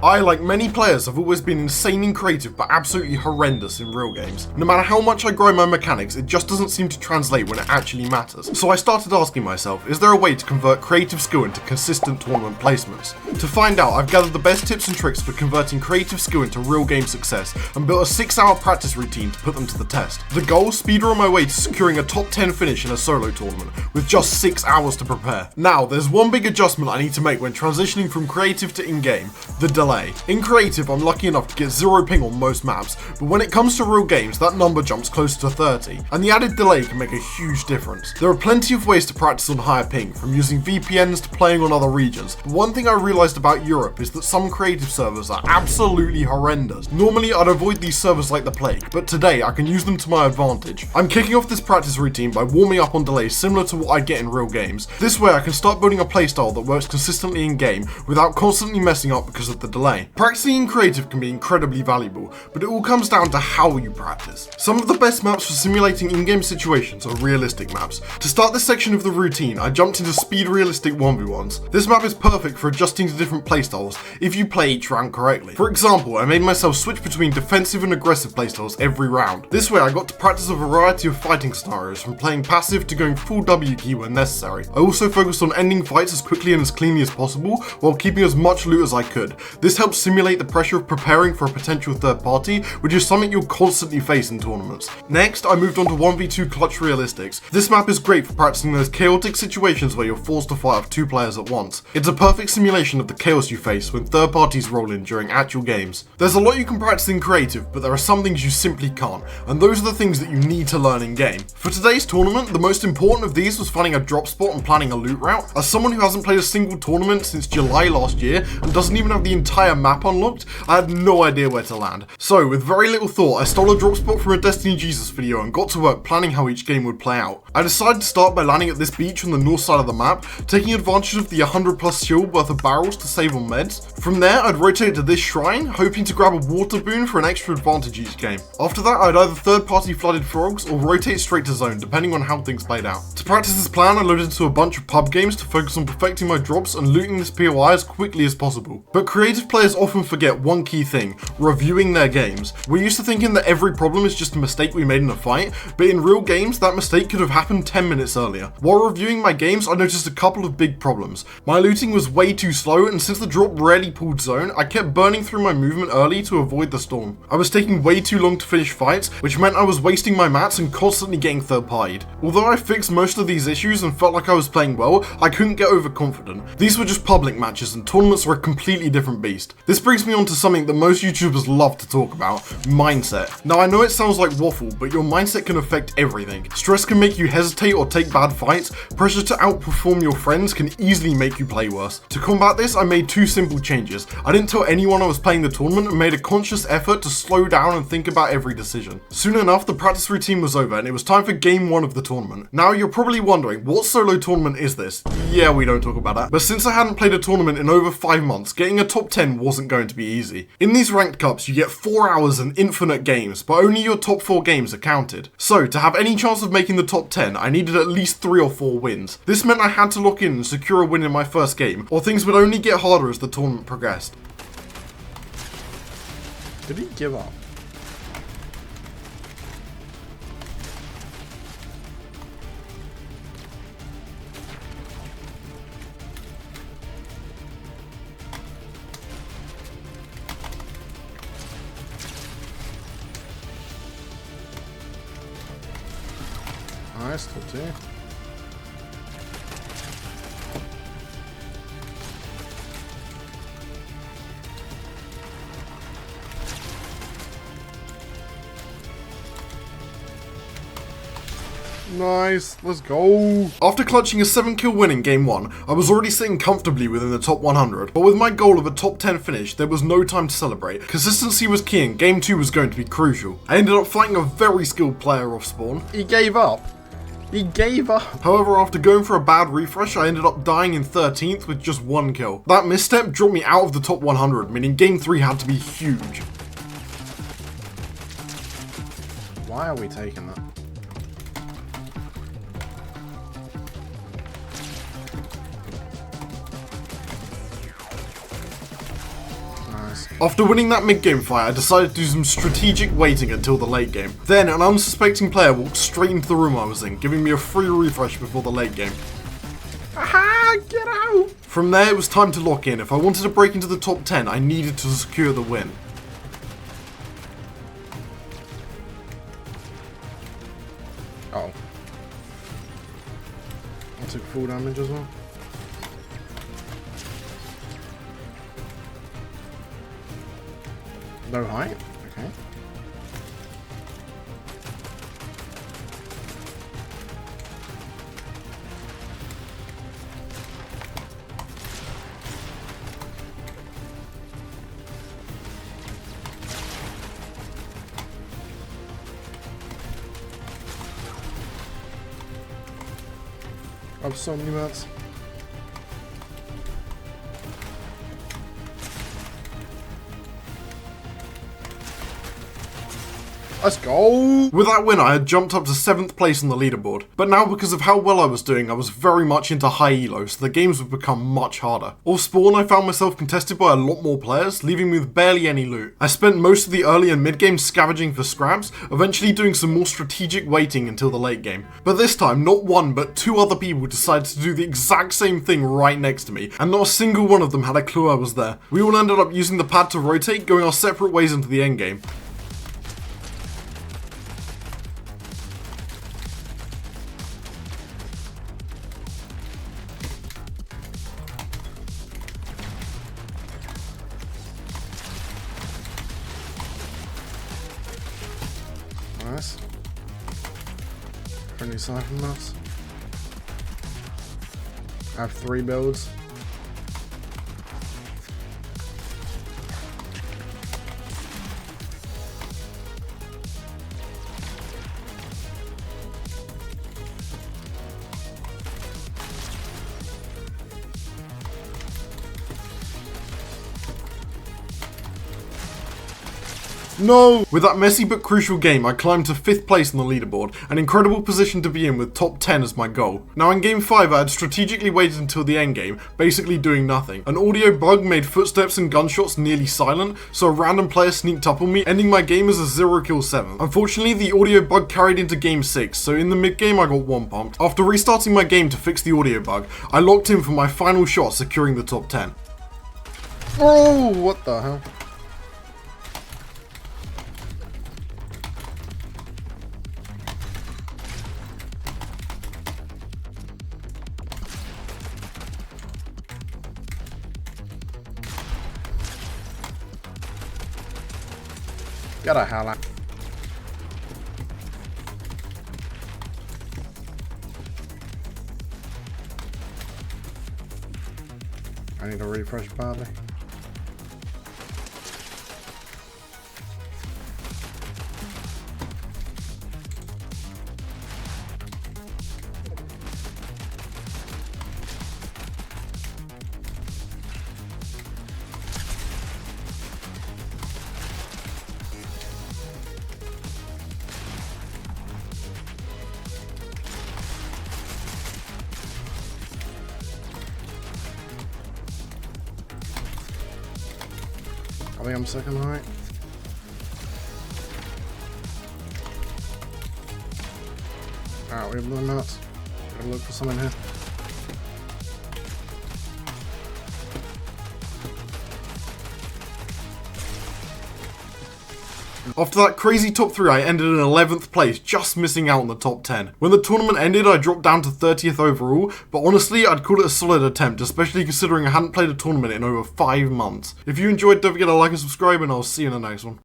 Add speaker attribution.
Speaker 1: I, like many players, have always been insanely creative but absolutely horrendous in real games. No matter how much I grow my mechanics, it just doesn't seem to translate when it actually matters. So I started asking myself, is there a way to convert creative skill into consistent tournament placements? To find out, I've gathered the best tips and tricks for converting creative skill into real game success and built a 6-hour practice routine to put them to the test. The goal? Speedrun my way to securing a top 10 finish in a solo tournament, with just 6 hours to prepare. Now, there's one big adjustment I need to make when transitioning from creative to in-game: the delay. In creative, I'm lucky enough to get 0 ping on most maps, but when it comes to real games, that number jumps closer to 30, and the added delay can make a huge difference. There are plenty of ways to practice on higher ping, from using VPNs to playing on other regions, but one thing I realised about Europe is that some creative servers are absolutely horrendous. Normally, I'd avoid these servers like the plague, but today I can use them to my advantage. I'm kicking off this practice routine by warming up on delays similar to what I get in real games. This way I can start building a playstyle that works consistently in game without constantly messing up because of the delay. Practicing in creative can be incredibly valuable, but it all comes down to how you practice. Some of the best maps for simulating in-game situations are realistic maps. To start this section of the routine, I jumped into speed realistic 1v1s. This map is perfect for adjusting to different playstyles if you play each round correctly. For example, I made myself switch between defensive and aggressive playstyles every round. This way I got to practice a variety of fighting scenarios, from playing passive to going full W key when necessary. I also focused on ending fights as quickly and as cleanly as possible while keeping as much loot as I could. This helps simulate the pressure of preparing for a potential third party, which is something you'll constantly face in tournaments. Next, I moved on to 1v2 clutch realistics. This map is great for practicing those chaotic situations where you're forced to fight off 2 players at once. It's a perfect simulation of the chaos you face when third parties roll in during actual games. There's a lot you can practice in creative, but there are some things you simply can't, and those are the things that you need to learn in game. For today's tournament, the most important of these was finding a drop spot and planning a loot route. As someone who hasn't played a single tournament since July last year and doesn't even have the entire map unlocked, I had no idea where to land. So, with very little thought, I stole a drop spot from a Destiny Jesus video and got to work planning how each game would play out. I decided to start by landing at this beach on the north side of the map, taking advantage of the 100 plus shield worth of barrels to save on meds. From there, I'd rotate to this shrine, hoping to grab a water boon for an extra advantage each game. After that, I'd either third party flooded frogs or rotate straight to zone, depending on how things played out. To practice this plan, I loaded into a bunch of pub games to focus on perfecting my drops and looting this POI as quickly as possible. But creative players often forget one key thing: reviewing their games. We're used to thinking that every problem is just a mistake we made in a fight, but in real games, that mistake could have happened 10 minutes earlier. While reviewing my games, I noticed a couple of big problems. My looting was way too slow, and since the drop rarely pulled zone, I kept burning through my movement early to avoid the storm. I was taking way too long to finish fights, which meant I was wasting my mats and constantly getting third-partied. Although I fixed most of these issues and felt like I was playing well, I couldn't get overconfident. These were just public matches, and tournaments were a completely different beast. This brings me on to something that most YouTubers love to talk about: mindset. Now, I know it sounds like waffle, but your mindset can affect everything. Stress can make you hesitate or take bad fights. Pressure to outperform your friends can easily make you play worse. To combat this, I made 2 simple changes. I didn't tell anyone I was playing the tournament and made a conscious effort to slow down and think about every decision. Soon enough, the practice routine was over and it was time for game 1 of the tournament. Now, you're probably wondering, what solo tournament is this? Yeah, we don't talk about that. But since I hadn't played a tournament in over 5 months, getting a top 10 wasn't going to be easy. In these ranked cups, you get 4 hours and infinite games, but only your top 4 games are counted. So, to have any chance of making the top 10, I needed at least 3 or 4 wins. This meant I had to lock in and secure a win in my first game, or things would only get harder as the tournament progressed.
Speaker 2: Did he give up? Nice, top 2. Nice, let's go.
Speaker 1: After clutching a 7-kill win in game 1, I was already sitting comfortably within the top 100, but with my goal of a top 10 finish, there was no time to celebrate. Consistency was key and game 2 was going to be crucial. I ended up fighting a very skilled player off spawn.
Speaker 2: He gave up. He gave up.
Speaker 1: However, after going for a bad refresh, I ended up dying in 13th with just 1 kill. That misstep dropped me out of the top 100, meaning game 3 had to be huge.
Speaker 2: Why are we taking that? Nice. Nice.
Speaker 1: After winning that mid-game fight, I decided to do some strategic waiting until the late game. Then, an unsuspecting player walked straight into the room I was in, giving me a free refresh before the late game.
Speaker 2: Aha! Get out!
Speaker 1: From there, it was time to lock in. If I wanted to break into the top 10, I needed to secure the win.
Speaker 2: Oh. I took full damage as well. No height? Okay. I have so many mats. Let's go!
Speaker 1: With that win, I had jumped up to 7th place on the leaderboard, but now because of how well I was doing, I was very much into high elo, so the games would become much harder. Off spawn, I found myself contested by a lot more players, leaving me with barely any loot. I spent most of the early and mid game scavenging for scraps, eventually doing some more strategic waiting until the late game. But this time, not one, but 2 other people decided to do the exact same thing right next to me, and not a single one of them had a clue I was there. We all ended up using the pad to rotate, going our separate ways into the endgame.
Speaker 2: Nice. Friendly siphon mats. I have 3 builds.
Speaker 1: No! With that messy but crucial game, I climbed to 5th place on the leaderboard, an incredible position to be in with top 10 as my goal. Now in game 5 I had strategically waited until the end game, basically doing nothing. An audio bug made footsteps and gunshots nearly silent, so a random player sneaked up on me, ending my game as a 0-kill 7th. Unfortunately, the audio bug carried into game 6, so in the mid game I got 1 pumped. After restarting my game to fix the audio bug, I locked in for my final shot, securing the top 10.
Speaker 2: Oh, what the hell? Get a hell out. I need a refresh badly. I think I'm second height. Alright, we have blue nuts. Gotta look for something here.
Speaker 1: After that crazy top 3, I ended in 11th place, just missing out on the top 10. When the tournament ended, I dropped down to 30th overall, but honestly, I'd call it a solid attempt, especially considering I hadn't played a tournament in over 5 months. If you enjoyed, don't forget to like and subscribe, and I'll see you in the next one.